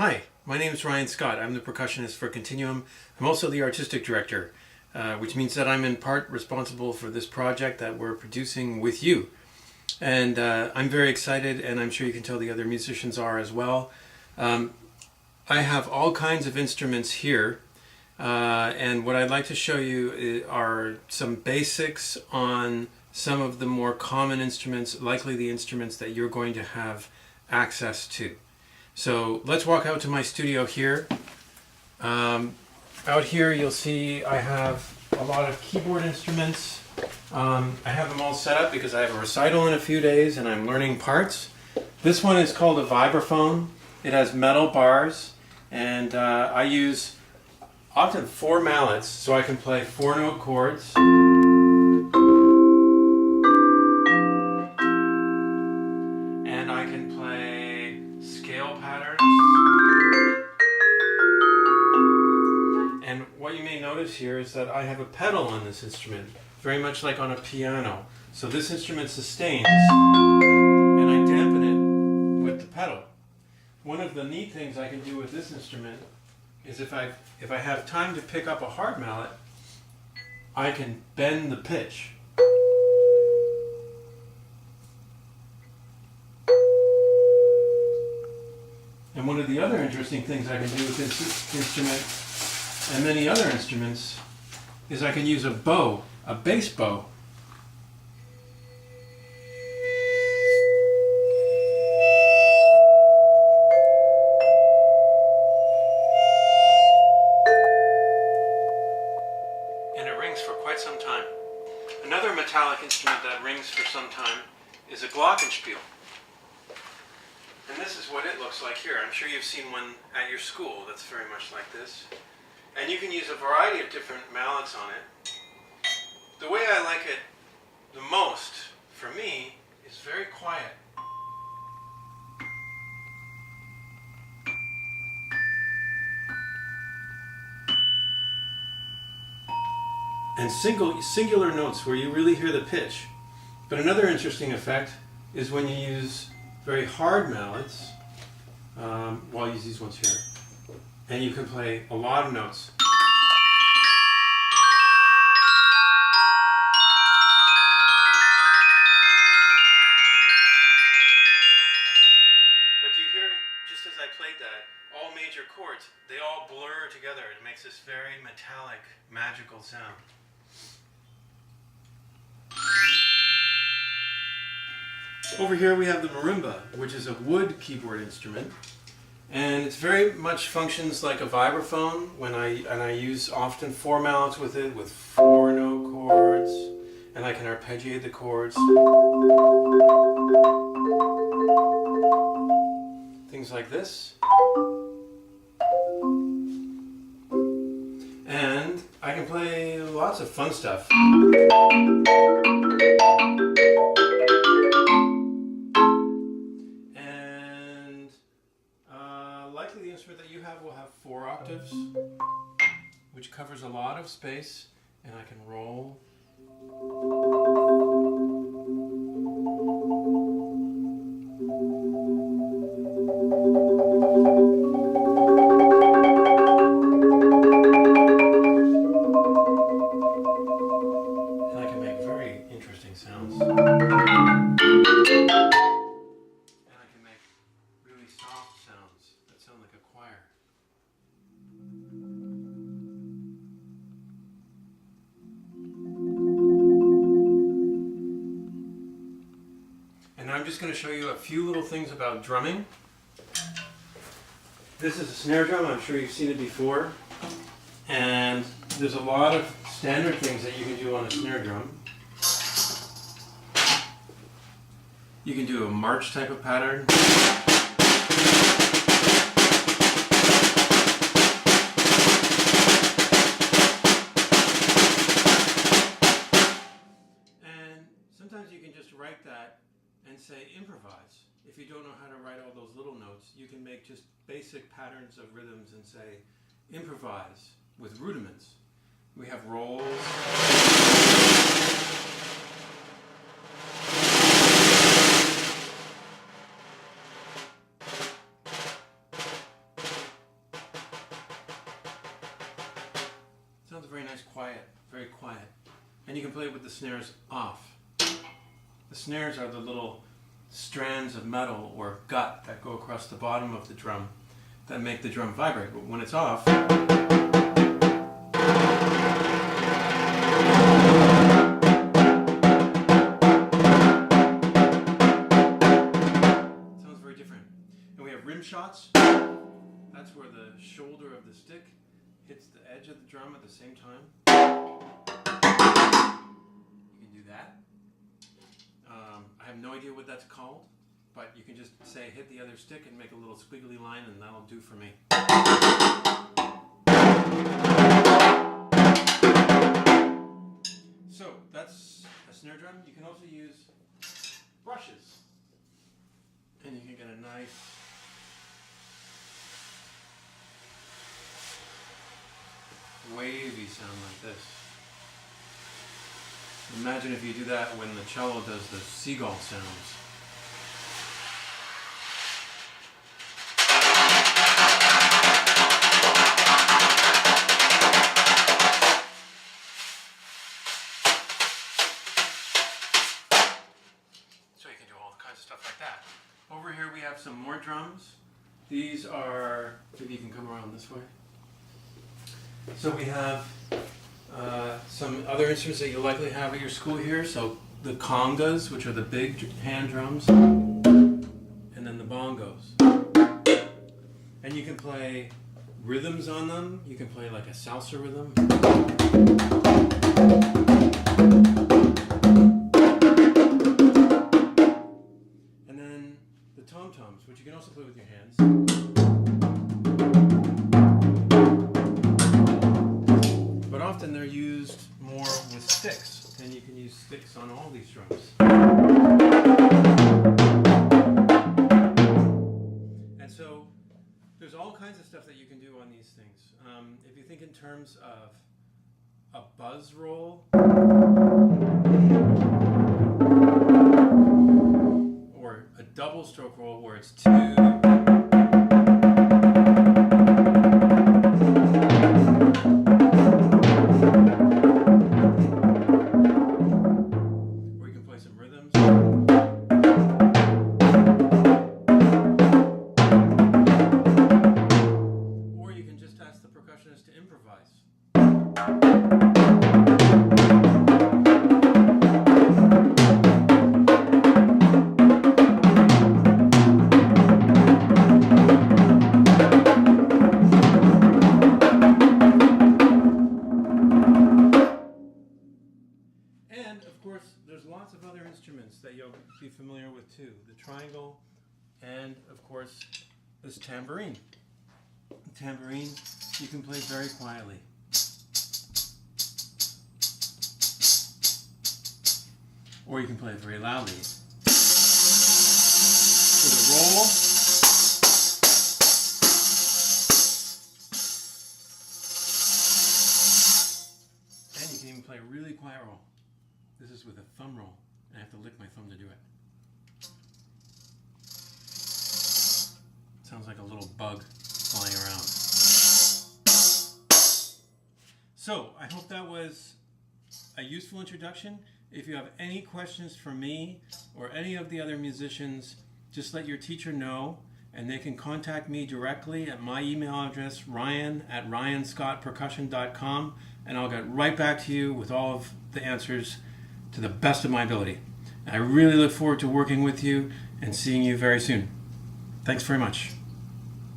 Hi, my name is Ryan Scott. I'm the percussionist for Continuum. I'm also the artistic director, which means that I'm in part responsible for this project that we're producing with you. And I'm very excited, and I'm sure you can tell the other musicians are as well. I have all kinds of instruments here, and what I'd like to show you are some basics on some of the more common instruments, likely the instruments that you're going to have access to. So let's walk out to my studio here. Out here you'll see I have a lot of keyboard instruments. I have them all set up because I have a recital in a few days and I'm learning parts. This one is called a vibraphone. It has metal bars, and I use often 4 mallets so I can play 4-note chords. And I can play scale patterns. And what you may notice here is that I have a pedal on this instrument, very much like on a piano. So this instrument sustains, and I dampen it with the pedal. One of the neat things I can do with this instrument is if I have time to pick up a hard mallet, I can bend the pitch. And one of the other interesting things I can do with this instrument and many other instruments is I can use a bow, a bass bow. And it rings for quite some time. Another metallic instrument that rings for some time is a glockenspiel. And this is what it looks like here. I'm sure you've seen one at your school that's very much like this. And you can use a variety of different mallets on it. The way I like it the most, for me, is very quiet. And singular notes where you really hear the pitch. But another interesting effect is when you use very hard mallets. I'll use these ones here. And you can play a lot of notes. But do you hear, just as I played that, all major chords, they all blur together. It makes this very metallic, magical sound. Over here we have the marimba, which is a wood keyboard instrument, and it very much functions like a vibraphone. I use often 4 mallets with it, with 4-note chords, and I can arpeggiate the chords. Things like this. And I can play lots of fun stuff. Likely the instrument that you have will have 4 octaves, which covers a lot of space, and I can roll. And I can make very interesting sounds. Sound like a choir. And now I'm just going to show you a few little things about drumming. This is a snare drum. I'm sure you've seen it before. And there's a lot of standard things that you can do on a snare drum. You can do a march type of pattern. Sometimes you can just write that and say improvise. If you don't know how to write all those little notes, you can make just basic patterns of rhythms and say improvise with rudiments. We have rolls. nice quiet, very quiet. And you can play it with the snares off. The snares are the little strands of metal or gut that go across the bottom of the drum that make the drum vibrate. But when it's off, it sounds very different. And we have rim shots. That's where the shoulder of the stick hits the edge of the drum at the same time. You can do that. I have no idea what that's called, but you can just say hit the other stick and make a little squiggly line, and that'll do for me. So that's a snare drum. You can also use brushes, and you can get a nice wavy sound like this. Imagine if you do that when the cello does the seagull sounds. So you can do all kinds of stuff like that. Over here we have some more drums. These are, maybe you can come around this way. So we have some other instruments that you'll likely have at your school here. So the congas, which are the big hand drums, and then the bongos. And you can play rhythms on them. You can play like a salsa rhythm. And then the tom-toms, which you can also play with your hands. Often they're used more with sticks, and you can use sticks on all these drums. And so there's all kinds of stuff that you can do on these things. If you think in terms of a buzz roll or a double stroke roll where it's two, to improvise. And of course, there's lots of other instruments that you'll be familiar with too. The triangle, and of course, this tambourine. The tambourine you can play very quietly. Or you can play it very loudly. With a roll. And you can even play a really quiet roll. This is with a thumb roll. I have to lick my thumb to do it. Sounds like a little bug flying around. So, I hope that was a useful introduction. If you have any questions for me or any of the other musicians, just let your teacher know, and they can contact me directly at my email address, ryan@ryanscottpercussion.com, and I'll get right back to you with all of the answers to the best of my ability. And I really look forward to working with you and seeing you very soon. Thanks very much.